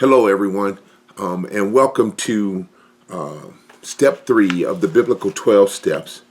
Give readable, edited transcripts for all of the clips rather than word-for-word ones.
Hello, everyone, and welcome to step 3 of the Biblical 12 Steps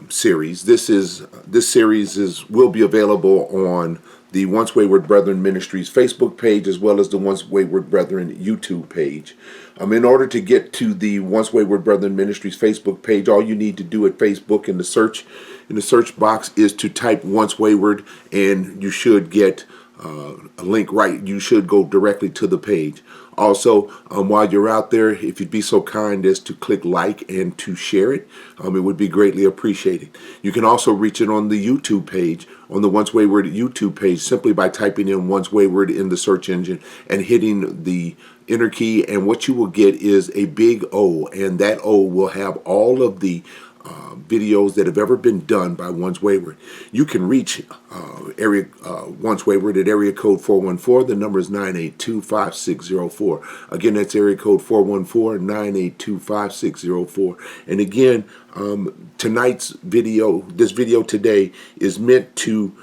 series. This series is will be available on the Once Wayward Brethren Ministries Facebook page as well as the Once Wayward Brethren YouTube page. In order to get to the Once Wayward Brethren Ministries Facebook page, all you need to do at Facebook in the search box is to type Once Wayward, and you should get a link right. You should go directly to the page. Also, while you're out there, if you'd be so kind as to click like and to share it, it would be greatly appreciated. You can also reach it on the YouTube page, on the Once Wayward YouTube page, simply by typing in Once Wayward in the search engine and hitting the enter key, and what you will get is a big O, and that O will have all of the videos that have ever been done by Once Wayward. You can reach Once Wayward at area code 414. The number is 982-5604. Again, that's area code 414-982-5604. And again, this video today is meant to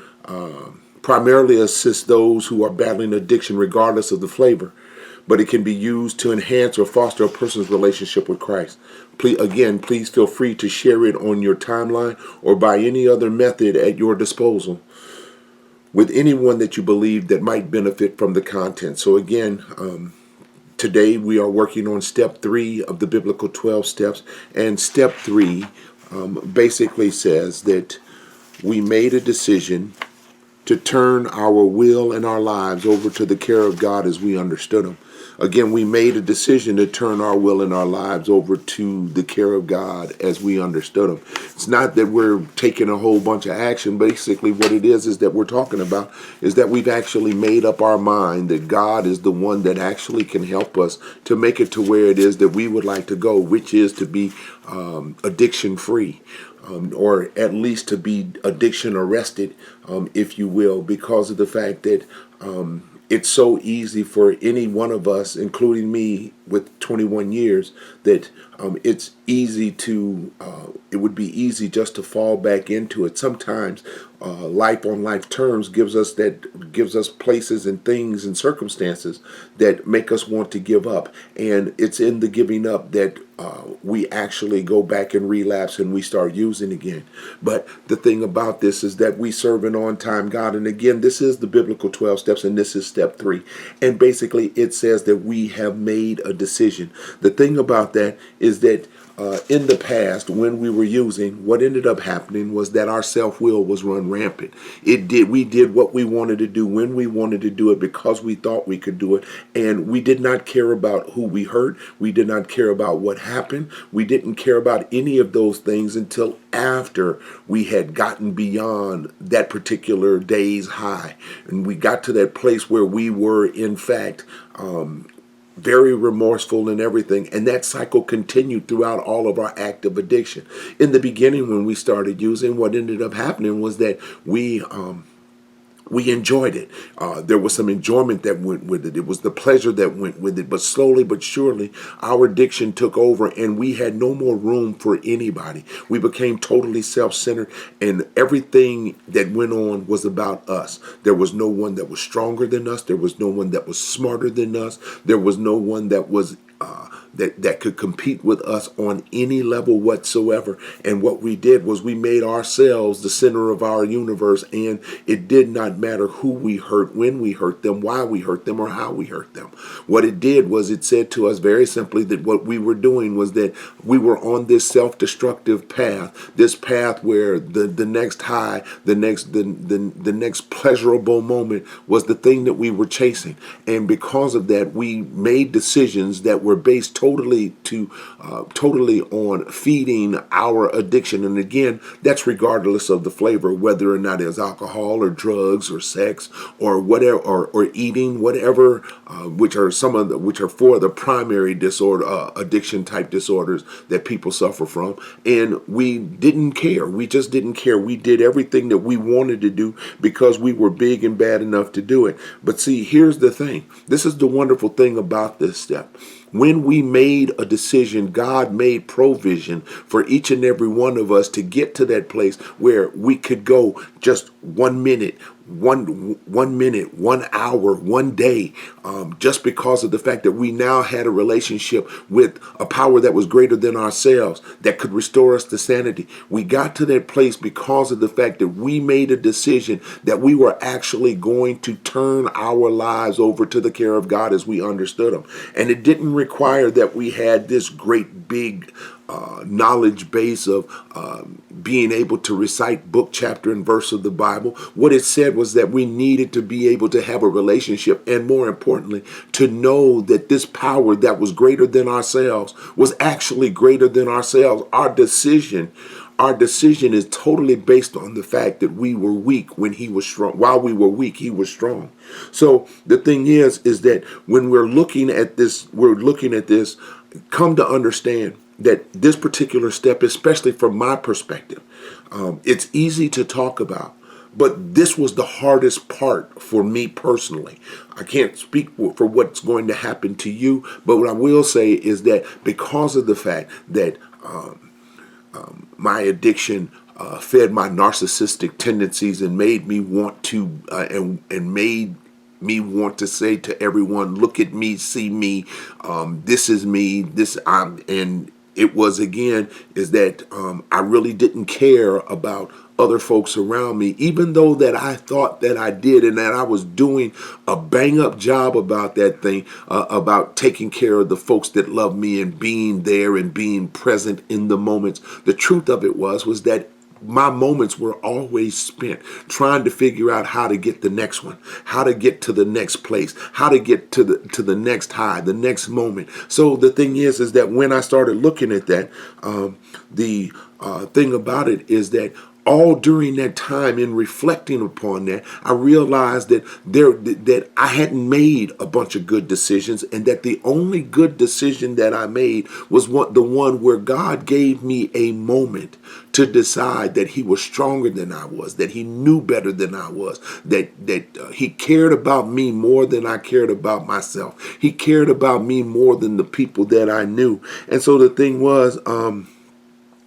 primarily assist those who are battling addiction regardless of the flavor, but it can be used to enhance or foster a person's relationship with Christ. Please feel free to share it on your timeline or by any other method at your disposal with anyone that you believe that might benefit from the content. So again, today we are working on step 3 of the Biblical 12 Steps, and step 3 basically says that we made a decision to turn our will and our lives over to the care of God as we understood them. Again, we made a decision to turn our will and our lives over to the care of God as we understood them. It's not that we're taking a whole bunch of action. Basically, what it is that we're talking about is that we've actually made up our mind that God is the one that actually can help us to make it to where it is that we would like to go, which is to be addiction free. Or at least to be addiction arrested, if you will, because of the fact that it's so easy for any one of us, including me with 21 years, that it's easy to, it would be easy just to fall back into it. Sometimes life on life terms gives us places and things and circumstances that make us want to give up. And it's in the giving up that we actually go back and relapse and we start using again. But the thing about this is that we serve an on-time God. And again, this is the Biblical 12 Steps, and this is step 3. And basically it says that we have made a decision. The thing about that is that in the past, when we were using, what ended up happening was that our self-will was run rampant. We did what we wanted to do when we wanted to do it because we thought we could do it, and we did not care about who we hurt. We did not care about what happened. We didn't care about any of those things until after we had gotten beyond that particular day's high, and we got to that place where we were, in fact, very remorseful and everything. And that cycle continued throughout all of our active addiction. In the beginning, when we started using, what ended up happening was that we enjoyed it. There was some enjoyment that went with it. It was the pleasure that went with it. But slowly but surely, our addiction took over, and we had no more room for anybody. We became totally self-centered, and everything that went on was about us. There was no one that was stronger than us. There was no one that was smarter than us. There was no one that was that could compete with us on any level whatsoever. And what we did was we made ourselves the center of our universe, and it did not matter who we hurt, when we hurt them, why we hurt them, or how we hurt them. What it did was it said to us very simply that what we were doing was that we were on this self-destructive path, this path where the next high, the next pleasurable moment was the thing that we were chasing. And because of that, we made decisions that were based totally on feeding our addiction. And again, that's regardless of the flavor, whether or not it's alcohol or drugs or sex or whatever, or eating, whatever, which are for the primary disorder, addiction type disorders that people suffer from. And we didn't care. We just didn't care. We did everything that we wanted to do because we were big and bad enough to do it. But see, here's the thing. This is the wonderful thing about this step. When we made a decision, God made provision for each and every one of us to get to that place where we could go just 1 minute, one minute, 1 hour, one day, just because of the fact that we now had a relationship with a power that was greater than ourselves, that could restore us to sanity. We got to that place because of the fact that we made a decision that we were actually going to turn our lives over to the care of God as we understood them. And it didn't require that we had this great big knowledge base of being able to recite book, chapter, and verse of the Bible. What it said was that we needed to be able to have a relationship, and more importantly, to know that this power that was greater than ourselves was actually greater than ourselves. Our decision is totally based on the fact that we were weak when he was strong. While we were weak, he was strong. So the thing is that when we're looking at this, come to understand that this particular step, especially from my perspective, it's easy to talk about, but this was the hardest part for me personally. I can't speak for what's going to happen to you, but what I will say is that because of the fact that my addiction fed my narcissistic tendencies and made me want to and made me want to say to everyone, look at me, see me, this is me, and it was, again, is that I really didn't care about other folks around me, even though that I thought that I did and that I was doing a bang up job about that thing, about taking care of the folks that love me and being there and being present in the moments. The truth of it was that my moments were always spent trying to figure out how to get the next one, how to get to the next place, how to get to the next high, the next moment. So the thing is that when I started looking at that, the thing about it is that all during that time, in reflecting upon that, I realized that I hadn't made a bunch of good decisions, and that the only good decision that I made was the one where God gave me a moment to decide that he was stronger than I was, that he knew better than I was, that he cared about me more than I cared about myself. He cared about me more than the people that I knew. And so the thing was,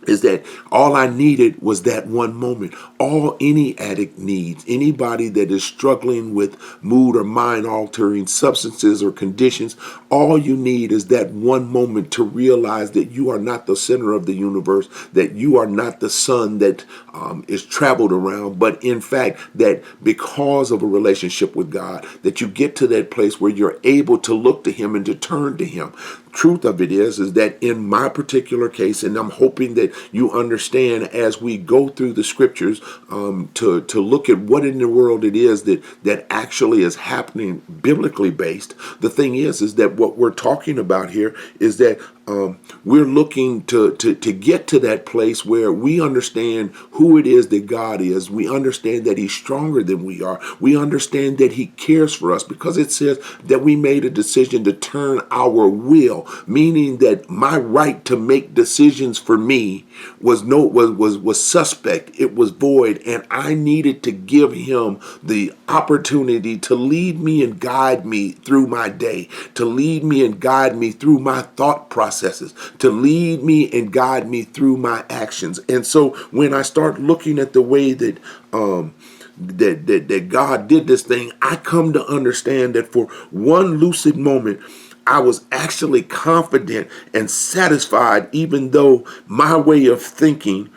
is that all I needed was that one moment. All any addict needs, anybody that is struggling with mood or mind altering substances or conditions, all you need is that one moment to realize that you are not the center of the universe, that you are not the sun that is traveled around, but in fact that because of a relationship with God, that you get to that place where you're able to look to him and to turn to him. Truth of it is that in my particular case, and I'm hoping that you understand as we go through the scriptures, to look at what in the world it is that actually is happening biblically based. The thing is that what we're talking about here is that we're looking to get to that place where we understand who it is that God is. We understand that he's stronger than we are. We understand that he cares for us, because it says that we made a decision to turn our will, meaning that my right to make decisions for me was suspect. It was void, and I needed to give him the opportunity to lead me and guide me through my day, to lead me and guide me through my thought processes, to lead me and guide me through my actions. And so when I start looking at the way that God did this thing, I come to understand that for one lucid moment, I was actually confident and satisfied, even though my way of thinking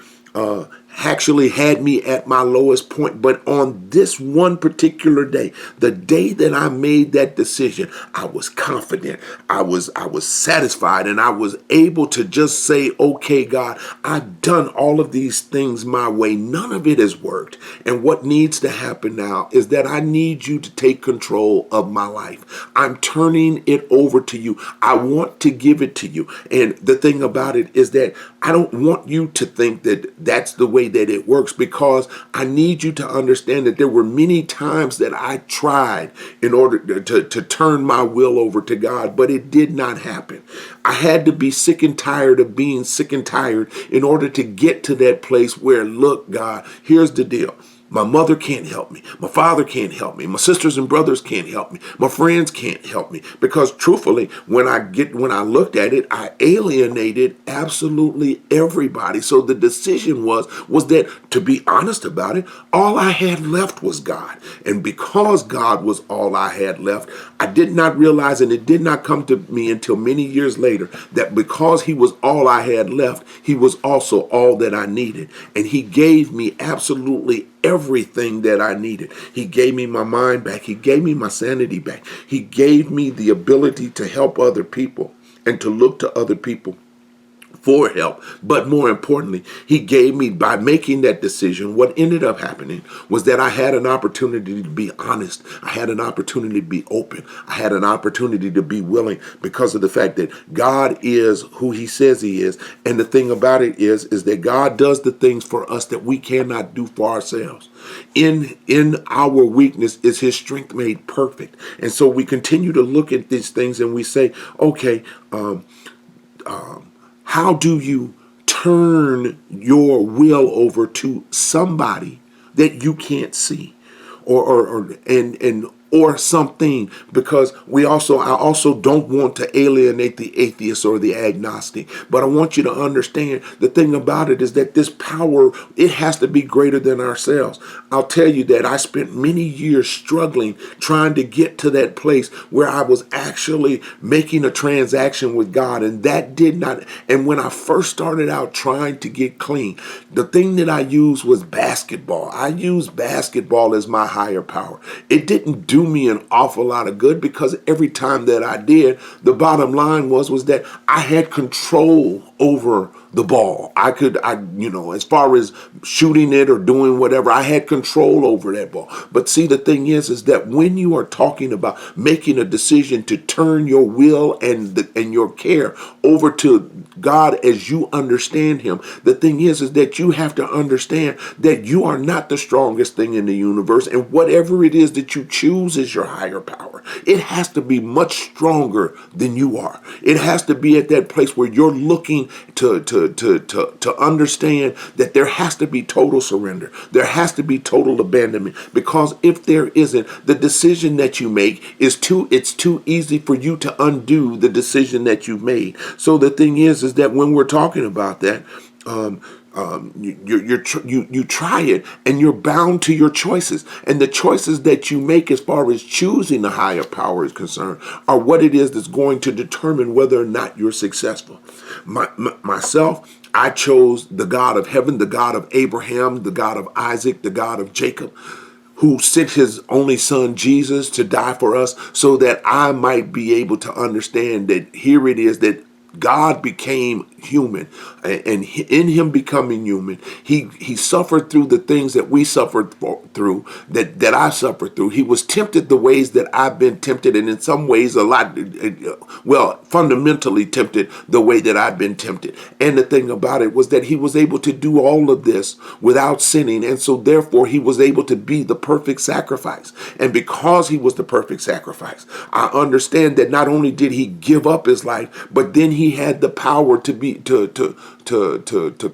actually had me at my lowest point. But on this one particular day, the day that I made that decision, I was confident, I was satisfied, and I was able to just say, okay, God, I've done all of these things my way. None of it has worked. And what needs to happen now is that I need you to take control of my life. I'm turning it over to you. I want to give it to you. And the thing about it is that I don't want you to think that that's the way that it works, because I need you to understand that there were many times that I tried in order to turn my will over to God, but it did not happen. I had to be sick and tired of being sick and tired in order to get to that place where, look, God, here's the deal. My mother can't help me. My father can't help me. My sisters and brothers can't help me. My friends can't help me. Because truthfully, when I looked at it, I alienated absolutely everybody. So the decision was that, to be honest about it, all I had left was God. And because God was all I had left, I did not realize, and it did not come to me until many years later, that because he was all I had left, he was also all that I needed. And he gave me absolutely everything that I needed. He gave me my mind back. He gave me my sanity back. He gave me the ability to help other people and to look to other people for help. But more importantly, he gave me, by making that decision, what ended up happening was that I had an opportunity to be honest. I had an opportunity to be open. I had an opportunity to be willing, because of the fact that God is who he says he is. And the thing about it is that God does the things for us that we cannot do for ourselves. In our weakness is his strength made perfect. And so we continue to look at these things and we say, okay, how do you turn your will over to somebody that you can't see, or something? Because I also don't want to alienate the atheist or the agnostic, but I want you to understand the thing about it is that this power, it has to be greater than ourselves. I'll tell you that I spent many years struggling trying to get to that place where I was actually making a transaction with God, and that did not. And when I first started out trying to get clean, the thing that I used was basketball. I used basketball as my higher power. It didn't do me an awful lot of good, because every time that I did, the bottom line was that I had control over the ball. As far as shooting it or doing whatever, I had control over that ball. But see, the thing is that when you are talking about making a decision to turn your will and your care over to God as you understand him, the thing is that you have to understand that you are not the strongest thing in the universe, and whatever it is that you choose is your higher power. It has to be much stronger than you are. It has to be at that place where you're looking to understand that there has to be total surrender. There has to be total abandonment, because if there isn't, the decision that you make it's too easy for you to undo the decision that you've made. So the thing is that when we're talking about that, you try it, and you're bound to your choices, and the choices that you make as far as choosing the higher power is concerned are what it is that's going to determine whether or not you're successful. Myself, I chose the God of heaven, the God of Abraham, the God of Isaac, the God of Jacob, who sent his only son Jesus to die for us, so that I might be able to understand that here it is that God became human, and in him becoming human, he suffered through the things that we suffered through, that I suffered through. He was tempted the ways that I've been tempted, and in some ways fundamentally tempted the way that I've been tempted. And the thing about it was that he was able to do all of this without sinning, and so therefore he was able to be the perfect sacrifice. And because he was the perfect sacrifice, I understand that not only did he give up his life, but then he had the power to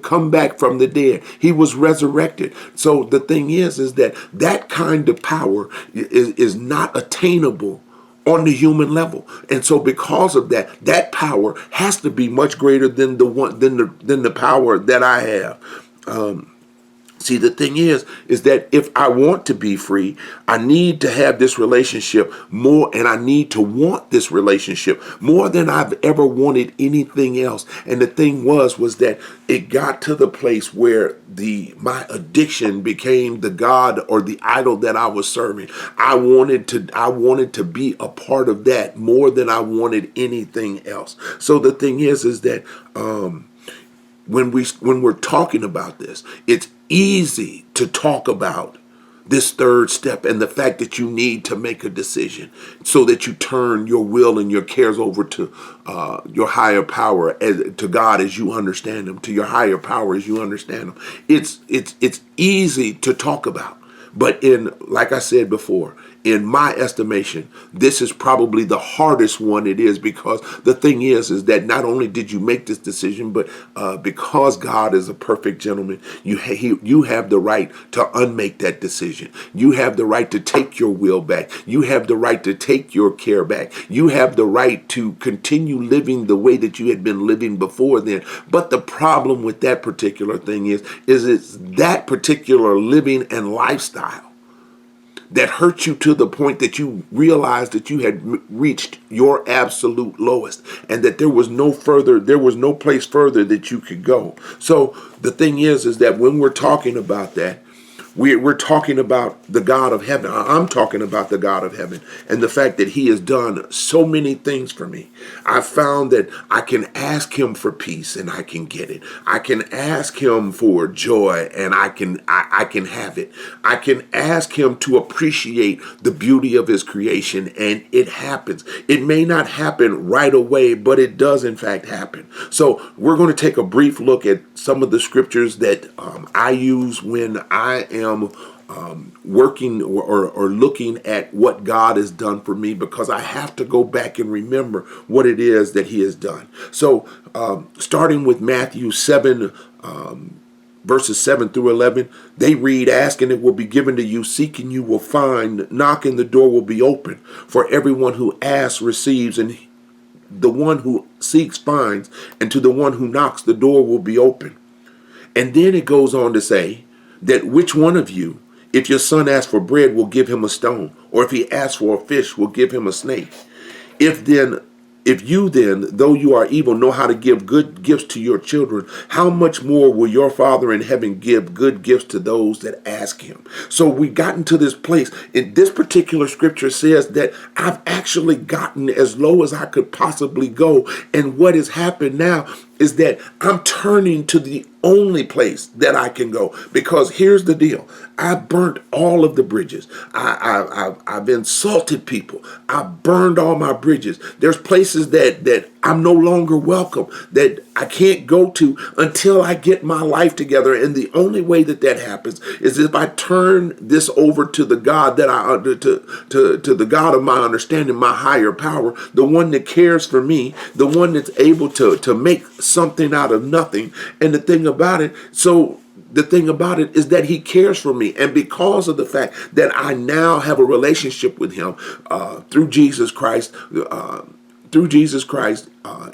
come back from the dead. He was resurrected. So the thing is that kind of power is not attainable on the human level. And so because of that power has to be much greater than the power that I have. See, the thing is that if I want to be free, I need to have this relationship more, and I need to want this relationship more than I've ever wanted anything else. And the thing was that it got to the place where my addiction became the God or the idol that I was serving. I wanted to be a part of that more than I wanted anything else. So the thing is that when we're talking about this, it's easy to talk about this third step and the fact that you need to make a decision so that you turn your will and your cares over to your higher power, to God as you understand him, to your higher power as you understand him. It's easy to talk about, but like I said before, in my estimation, this is probably the hardest one it is, because the thing is that not only did you make this decision, but because God is a perfect gentleman, you have the right to unmake that decision. You have the right to take your will back. You have the right to take your care back. You have the right to continue living the way that you had been living before then. But the problem with that particular thing is it's that particular living and lifestyle that hurt you to the point that you realized that you had reached your absolute lowest, and that there was no place further that you could go. So the thing is that when we're talking about that, we're talking about the God of heaven. I'm talking about the God of heaven and the fact that he has done so many things for me. I found that I can ask him for peace and I can get it. I can ask him for joy and I can have it. I can ask him to appreciate the beauty of his creation, and it happens. It may not happen right away, but it does in fact happen. So we're going to take a brief look at some of the scriptures that I use when I am working or looking at what God has done for me, because I have to go back and remember what it is that he has done. So starting with Matthew 7, verses 7 through 11, they read, "Ask and it will be given to you, seek and you will find, knock and the door will be open. For everyone who asks receives, and the one who seeks finds, and to the one who knocks the door will be open." And then it goes on to say that which one of you, if your son asks for bread, will give him a stone, or if he asks for a fish, will give him a snake? If you then, though you are evil, know how to give good gifts to your children, how much more will your Father in heaven give good gifts to those that ask him? So we gotten to this place. In this particular scripture says that I've actually gotten as low as I could possibly go. And what has happened now is that I'm turning to the only place that I can go. Because here's the deal. I burnt all of the bridges. I've insulted people. I burned all my bridges. There's places that I'm no longer welcome, that I can't go to until I get my life together. And the only way that happens is if I turn this over to the God that to the God of my understanding, my higher power, the one that cares for me, the one that's able to make something out of nothing. And the thing about it is that he cares for me. And because of the fact that I now have a relationship with him through Jesus Christ,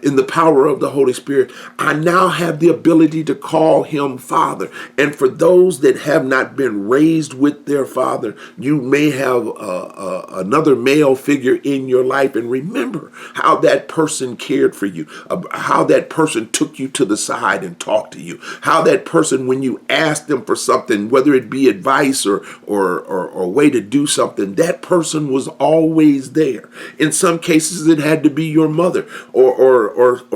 in the power of the Holy Spirit, I now have the ability to call him Father. And for those that have not been raised with their father, you may have another male figure in your life, and remember how that person cared for you, how that person took you to the side and talked to you, how that person, when you asked them for something, whether it be advice or a way to do something, that person was always there. In some cases, it had to be your mother or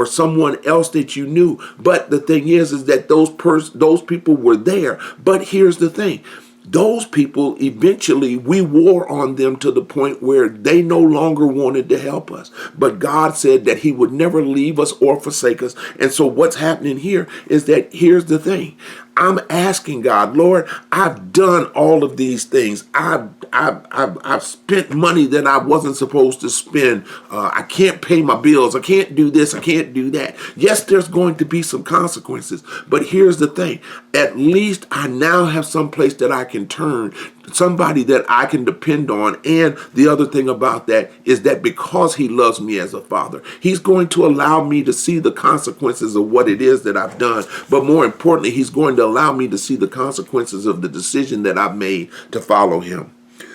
someone else that you knew. But the thing is that those people were there. But here's the thing. Those people, eventually, we wore on them to the point where they no longer wanted to help us. But God said that he would never leave us or forsake us. And so what's happening here is that here's the thing. I'm asking God, Lord, I've done all of these things. I've spent money that I wasn't supposed to spend. I can't pay my bills. I can't do this. I can't do that. Yes, there's going to be some consequences. But here's the thing. At least I now have some place that I can turn, somebody that I can depend on. And the other thing about that is that because he loves me as a father, he's going to allow me to see the consequences of what it is that I've done. But more importantly, he's going to allow me to see the consequences of the decision that I've made to follow him.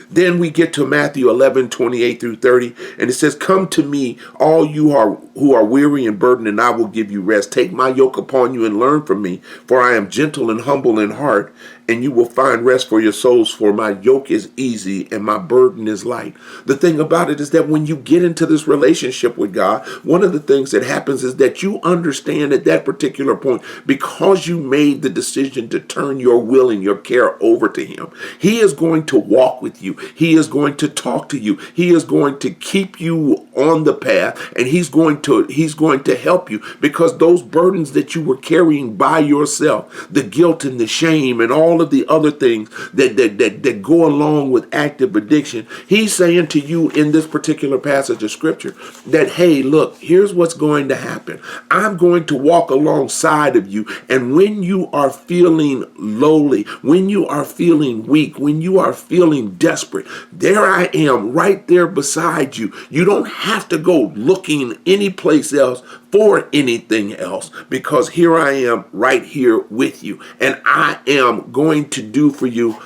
Then we get to Matthew 11:28 through 30, and it says, "Come to me, all you who are weary and burdened, and I will give you rest. Take my yoke upon you and learn from me, for I am gentle and humble in heart, and you will find rest for your souls, for my yoke is easy and my burden is light." The thing about it is that when you get into this relationship with God, one of the things that happens is that you understand at that particular point, because you made the decision to turn your will and your care over to him, he is going to walk with you. He is going to talk to you. He is going to keep you on the path, and he's going to help you, because those burdens that you were carrying by yourself, the guilt and the shame and all all of the other things that go along with active addiction. He's saying to you in this particular passage of scripture that, hey, look, here's what's going to happen. I'm going to walk alongside of you. And when you are feeling lowly, when you are feeling weak, when you are feeling desperate, there I am right there beside you. You don't have to go looking anyplace else for anything else, because here I am right here with you, and I am going to do for you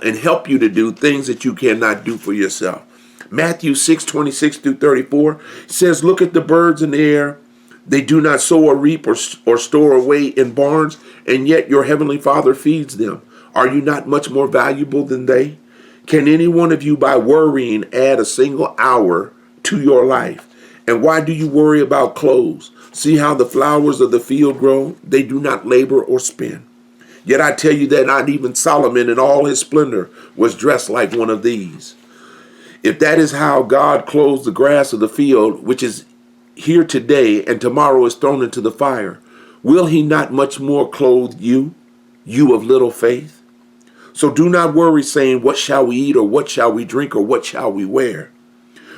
and help you to do things that you cannot do for yourself. Matthew 6:26-34 says, look at the birds in the air. They do not sow or reap or store away in barns, and yet your heavenly Father feeds them. Are you not much more valuable than they? Can any one of you by worrying add a single hour to your life? And why do you worry about clothes? See how the flowers of the field grow? They do not labor or spin. Yet I tell you that not even Solomon in all his splendor was dressed like one of these. If that is how God clothes the grass of the field, which is here today and tomorrow is thrown into the fire, will he not much more clothe you, you of little faith? So do not worry, saying, what shall we eat, or what shall we drink, or what shall we wear?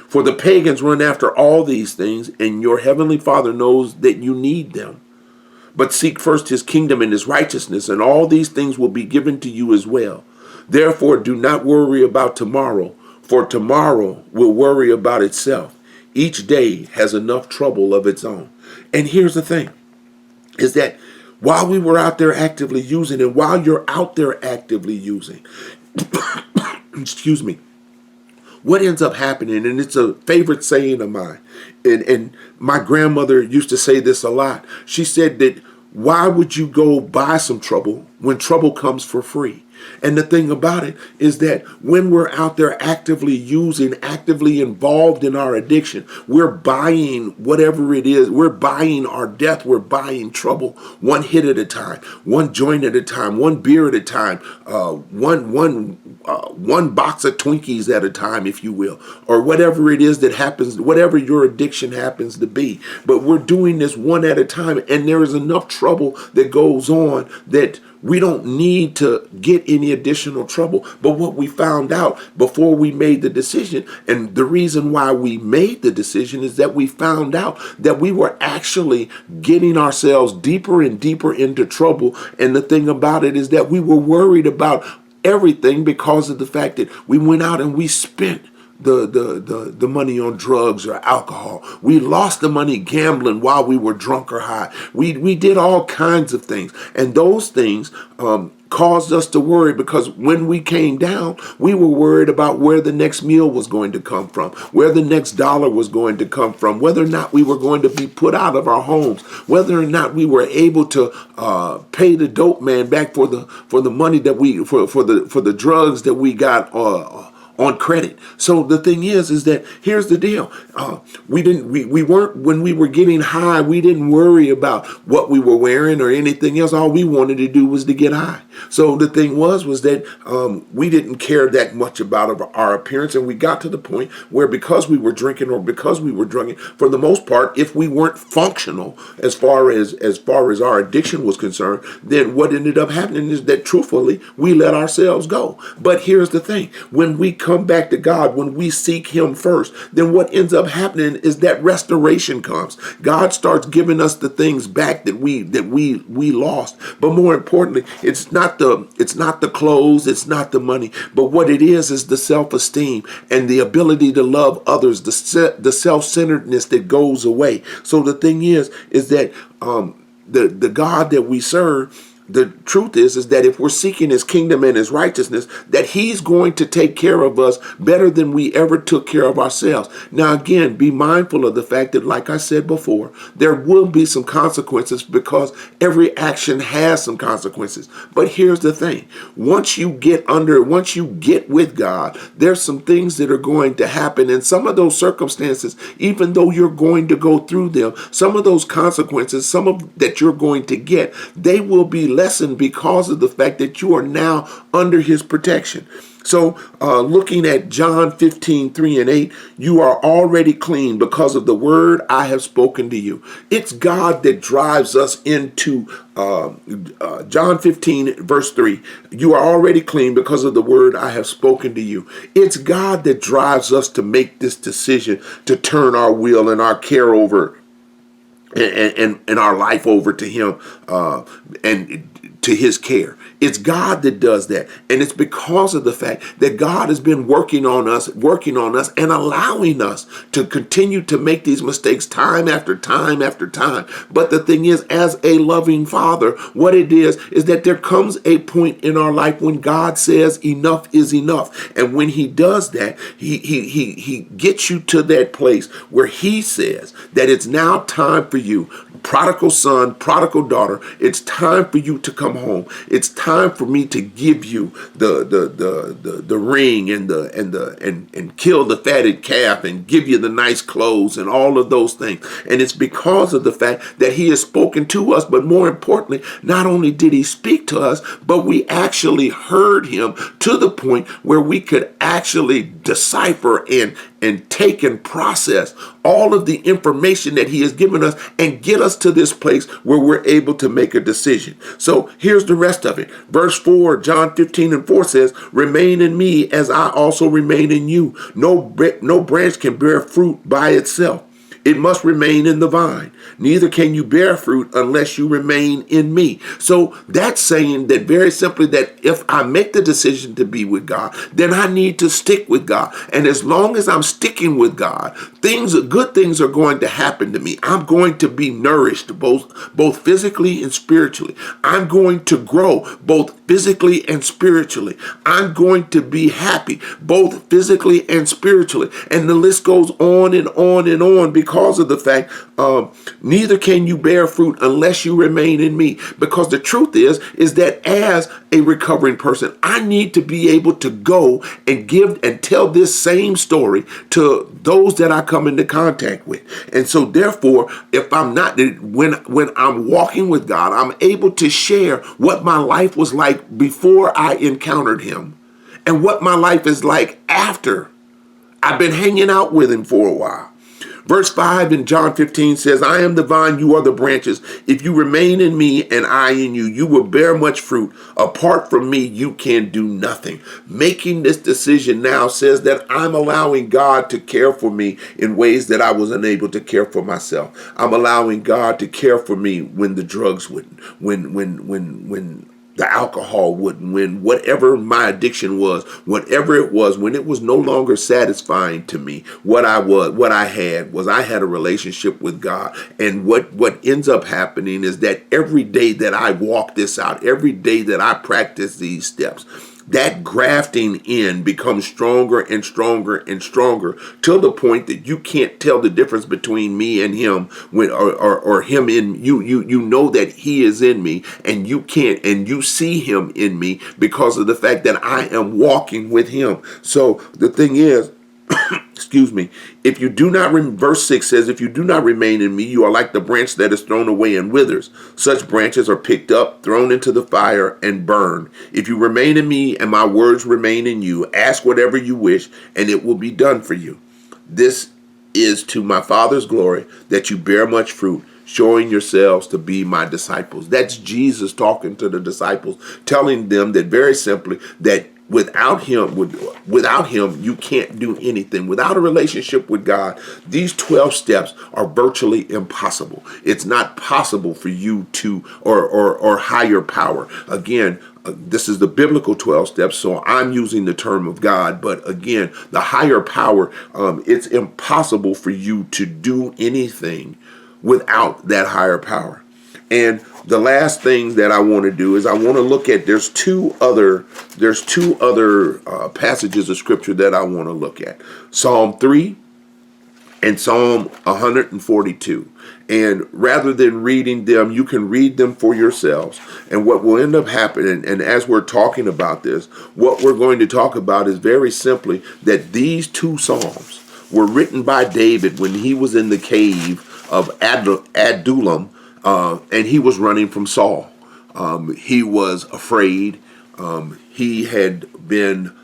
For the pagans run after all these things, and your heavenly Father knows that you need them. But seek first his kingdom and his righteousness, and all these things will be given to you as well. Therefore, do not worry about tomorrow, for tomorrow will worry about itself. Each day has enough trouble of its own. And here's the thing, is that while we were out there actively using, and while you're out there actively using, excuse me, what ends up happening, and it's a favorite saying of mine, and my grandmother used to say this a lot. She said that, why would you go buy some trouble when trouble comes for free? And the thing about it is that when we're out there actively using, actively involved in our addiction, we're buying whatever it is. We're buying our death. We're buying trouble, one hit at a time, one joint at a time, one beer at a time, one box of Twinkies at a time, if you will, or whatever it is that happens, whatever your addiction happens to be. But we're doing this one at a time, and there is enough trouble that goes on that we don't need to get any additional trouble. But what we found out before we made the decision, and the reason why we made the decision, is that we found out that we were actually getting ourselves deeper and deeper into trouble. And the thing about it is that we were worried about everything because of the fact that we went out and we spent the money on drugs or alcohol. We lost the money gambling while we were drunk or high. We did all kinds of things, and those things caused us to worry, because when we came down, we were worried about where the next meal was going to come from, where the next dollar was going to come from, whether or not we were going to be put out of our homes, whether or not we were able to pay the dope man back for the money that we for the drugs that we got on credit. So the thing is that here's the deal. We weren't, when we were getting high, we didn't worry about what we were wearing or anything else. All we wanted to do was to get high. So the thing was that we didn't care that much about our appearance. And we got to the point where, because we were drinking, or because we were drinking, for the most part, if we weren't functional as far as our addiction was concerned, then what ended up happening is that, truthfully, we let ourselves go. But here's the thing. When we come back to God, when we seek him first, then what ends up happening is that restoration comes. God starts giving us the things back that we lost. But more importantly, it's not the clothes, it's not the money, but what it is the self-esteem and the ability to love others, the self-centeredness that goes away. So the thing is that the God that we serve, the truth is that if we're seeking his kingdom and his righteousness, that he's going to take care of us better than we ever took care of ourselves. Now, again, be mindful of the fact that, like I said before, there will be some consequences, because every action has some consequences. But here's the thing. Once you get with God, there's some things that are going to happen. And some of those circumstances, even though you're going to go through them, some of those consequences, that you're going to get, they will be lessened because of the fact that you are now under his protection. So looking at John 15:3 and 8, you are already clean because of the word I have spoken to you. It's God that drives us into John 15 verse 3. You are already clean because of the word I have spoken to you. It's God that drives us to make this decision to turn our will and our care over and our life over to him and to his care. It's God that does that. And it's because of the fact that God has been working on us and allowing us to continue to make these mistakes time after time after time. But the thing is, as a loving father, what it is that there comes a point in our life when God says enough is enough. And when he does that, he gets you to that place where he says that it's now time for you, prodigal son, prodigal daughter, it's time for you to come home. It's time for me to give you the ring and kill the fatted calf and give you the nice clothes and all of those things. And it's because of the fact that he has spoken to us, but more importantly, not only did he speak to us, but we actually heard him to the point where we could actually decipher and take and process all of the information that he has given us and get us to this place where we're able to make a decision. So here's the rest of it. Verse 4, John 15:4 says, remain in me as I also remain in you. No branch can bear fruit by itself. It must remain in the vine. Neither can you bear fruit unless you remain in me. So that's saying that very simply that if I make the decision to be with God, then I need to stick with God. And as long as I'm sticking with God, good things are going to happen to me. I'm going to be nourished both physically and spiritually. I'm going to grow both physically and spiritually. I'm going to be happy both physically and spiritually. And the list goes on and on and on because of the fact neither can you bear fruit unless you remain in me. Because the truth is that as a recovering person, I need to be able to go and give and tell this same story to those that I come into contact with. And so therefore, if I'm not, when I'm walking with God, I'm able to share what my life was like before I encountered him and what my life is like after I've been hanging out with him for a while. Verse 5 in John 15 says, I am the vine, you are the branches. If you remain in me and I in you, you will bear much fruit. Apart from me, you can do nothing. Making this decision now says that I'm allowing God to care for me in ways that I was unable to care for myself. I'm allowing God to care for me when the drugs wouldn't, when the alcohol wouldn't, when whatever my addiction was, whatever it was, when it was no longer satisfying to me, what I had a relationship with God. And what ends up happening is that every day that I walk this out, every day that I practice these steps, that grafting in becomes stronger and stronger and stronger till the point that you can't tell the difference between me and him or him in you. You know that he is in me and you can't, and you see him in me because of the fact that I am walking with him. So the thing is, excuse me, if you do not, verse 6 says, if you do not remain in me, you are like the branch that is thrown away and withers. Such branches are picked up, thrown into the fire, and burned. If you remain in me and my words remain in you, ask whatever you wish, and it will be done for you. This is to my Father's glory, that you bear much fruit, showing yourselves to be my disciples. That's Jesus talking to the disciples, telling them that very simply that without him, you can't do anything. Without a relationship with God, these 12 steps are virtually impossible. It's not possible for you to, or higher power. Again, this is the biblical 12 steps, so I'm using the term of God. But again, the higher power, it's impossible for you to do anything without that higher power. And the last thing that I want to do is I want to look at, there's two other passages of scripture that I want to look at. Psalm 3 and Psalm 142. And rather than reading them, you can read them for yourselves. And what will end up happening, and as we're talking about this, what we're going to talk about is very simply that these two Psalms were written by David when he was in the cave of Adullam, and he was running from Saul. He was afraid. He had been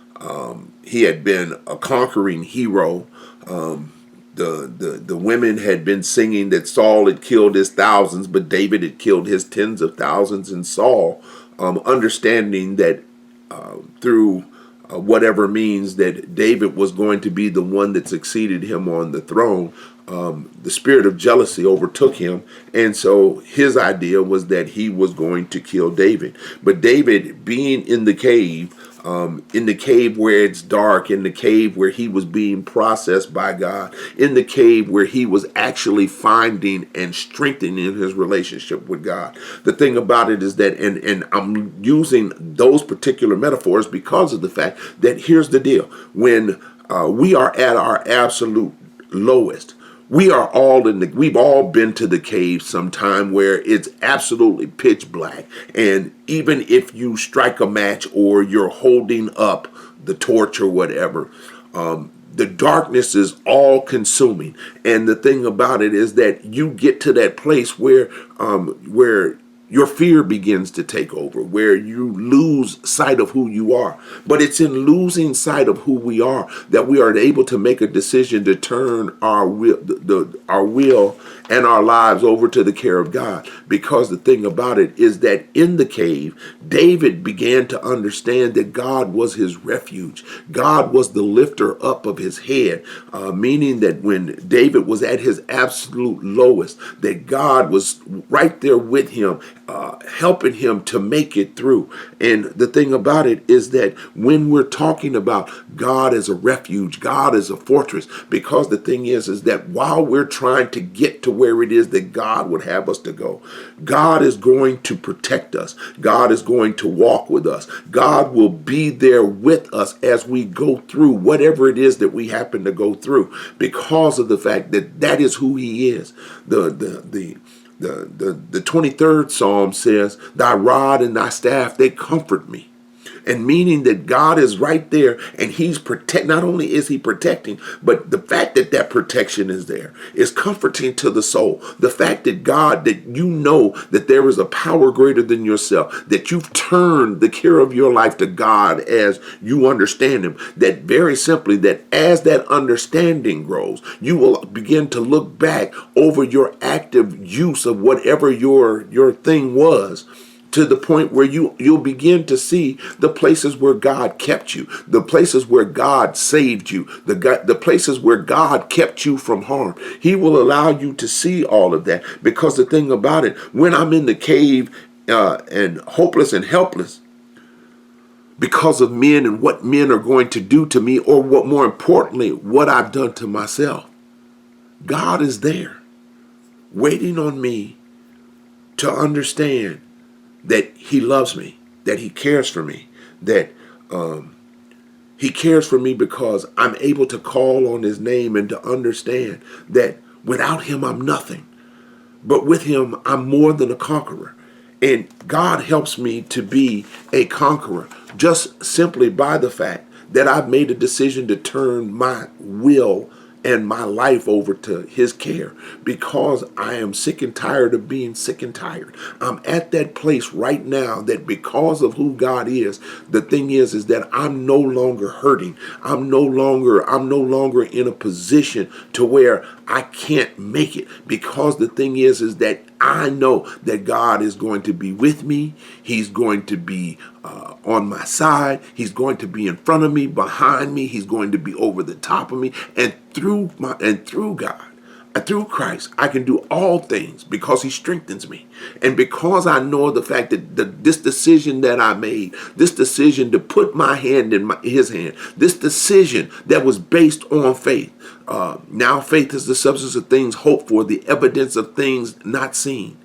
He had been a conquering hero. The women had been singing that Saul had killed his thousands, but David had killed his tens of thousands. And Saul, understanding that through whatever means that David was going to be the one that succeeded him on the throne, the spirit of jealousy overtook him. And so his idea was that he was going to kill David. But David, being in the cave where it's dark, in the cave where he was being processed by God, in the cave where he was actually finding and strengthening his relationship with God. The thing about it is that, and I'm using those particular metaphors because of the fact that here's the deal. When we are at our absolute lowest, we've all been to the cave sometime where it's absolutely pitch black. And even if you strike a match or you're holding up the torch or whatever, the darkness is all consuming. And the thing about it is that you get to that place where your fear begins to take over, where you lose sight of who you are. But it's in losing sight of who we are that we are able to make a decision to turn our will and our lives over to the care of God. Because the thing about it is that in the cave, David began to understand that God was his refuge. God was the lifter up of his head, meaning that when David was at his absolute lowest, that God was right there with him, helping him to make it through. And the thing about it is that when we're talking about God as a refuge, God as a fortress, because the thing is that while we're trying to get to where it is that God would have us to go, God is going to protect us. God is going to walk with us. God will be there with us as we go through whatever it is that we happen to go through, because of the fact that that is who he is. The 23rd Psalm says, "Thy rod and thy staff, they comfort me." And meaning that God is right there, and he's not only is he protecting, but the fact that that protection is there is comforting to the soul. The fact that God, that you know that there is a power greater than yourself, that you've turned the care of your life to God as you understand him, that very simply, that as that understanding grows, you will begin to look back over your active use of whatever your thing was, to the point where you'll begin to see the places where God kept you, the places where God saved you, the places where God kept you from harm. He will allow you to see all of that, because the thing about it, when I'm in the cave and hopeless and helpless because of men and what men are going to do to me, or what more importantly, what I've done to myself, God is there waiting on me to understand that he loves me, that he cares for me, that he cares for me because I'm able to call on his name and to understand that without him, I'm nothing. But with him, I'm more than a conqueror. And God helps me to be a conqueror just simply by the fact that I've made a decision to turn my will and my life over to his care, because I am sick and tired of being sick and tired. I'm at that place right now that because of who God is, the thing is that I'm no longer hurting. I'm no longer in a position to where I can't make it, because the thing is that I know that God is going to be with me. He's going to be on my side. He's going to be in front of me, behind me. He's going to be over the top of me. And through God, and through Christ, I can do all things because he strengthens me. And because I know the fact that this decision that I made, this decision to put my hand in his hand, this decision that was based on faith. Now faith is the substance of things hoped for, the evidence of things not seen.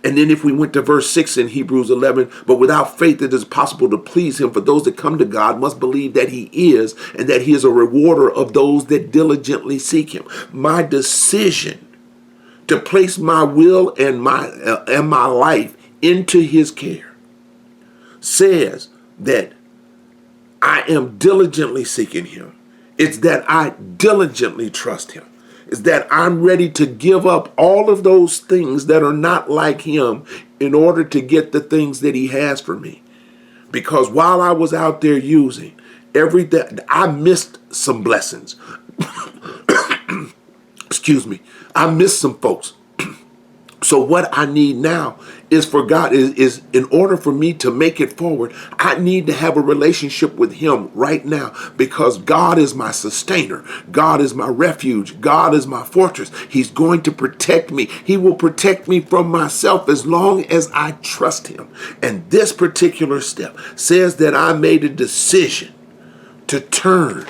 And then if we went to verse 6 in Hebrews 11, but without faith it is possible to please him, for those that come to God must believe that he is, and that he is a rewarder of those that diligently seek him. My decision to place my will and my life into his care says that I am diligently seeking him. It's that I diligently trust him. Is that I'm ready to give up all of those things that are not like him in order to get the things that he has for me. Because while I was out there using Every day I missed some blessings. Excuse me. I missed some folks. So what I need now is for God is in order for me to make it forward, I need to have a relationship with him right now, because God is my sustainer. God is my refuge. God is my fortress. He's going to protect me. He will protect me from myself as long as I trust him. And this particular step says that I made a decision to turn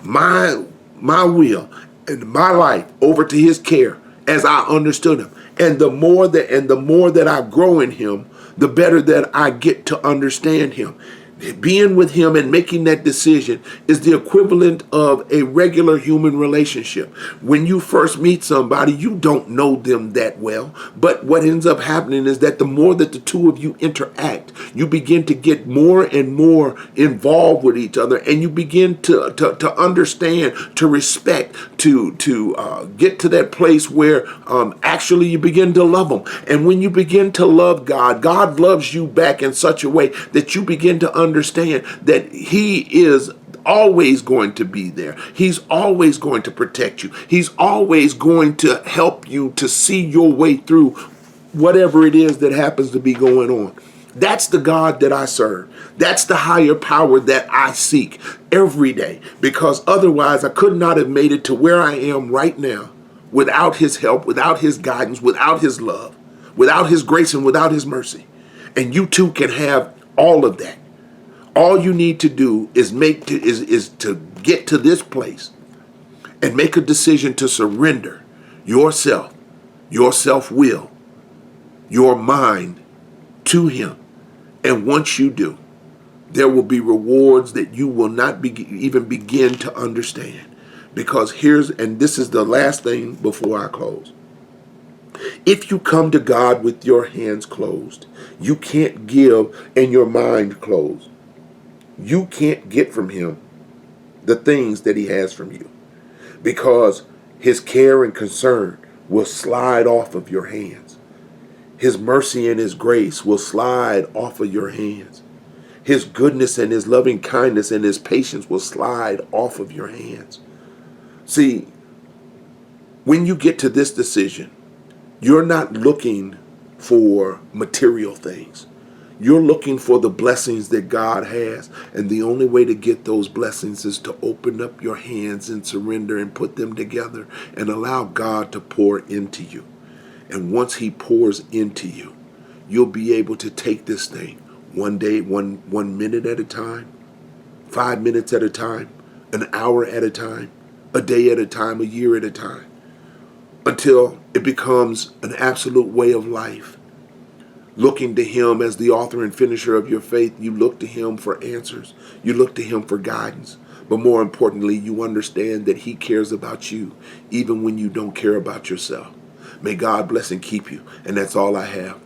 my will and my life over to his care as I understood him. And the more that I grow in him, the better that I get to understand him. Being with him and making that decision is the equivalent of a regular human relationship. When you first meet somebody, you don't know them that well. But what ends up happening is that the more that the two of you interact, you begin to get more and more involved with each other, and you begin to understand, to respect, to get to that place where actually you begin to love them. And when you begin to love God, God loves you back in such a way that you begin to understand that he is always going to be there. He's always going to protect you. He's always going to help you to see your way through whatever it is that happens to be going on. That's the God that I serve. That's the higher power that I seek every day, because otherwise I could not have made it to where I am right now without his help, without his guidance, without his love, without his grace, and without his mercy. And you too can have all of that. All you need to do is to get to this place and make a decision to surrender yourself, your self-will, your mind to him. And once you do, there will be rewards that you will not even begin to understand. Because this is the last thing before I close. If you come to God with your hands closed, you can't give and your mind closed. You can't get from him the things that he has from you, because his care and concern will slide off of your hands. His mercy and his grace will slide off of your hands. His goodness and his loving kindness and his patience will slide off of your hands. See, when you get to this decision, you're not looking for material things. You're looking for the blessings that God has. And the only way to get those blessings is to open up your hands and surrender and put them together and allow God to pour into you. And once he pours into you, you'll be able to take this thing one day, one minute at a time, 5 minutes at a time, an hour at a time, a day at a time, a year at a time, until it becomes an absolute way of life. Looking to him as the author and finisher of your faith, you look to him for answers. You look to him for guidance. But more importantly, you understand that he cares about you, even when you don't care about yourself. May God bless and keep you. And that's all I have.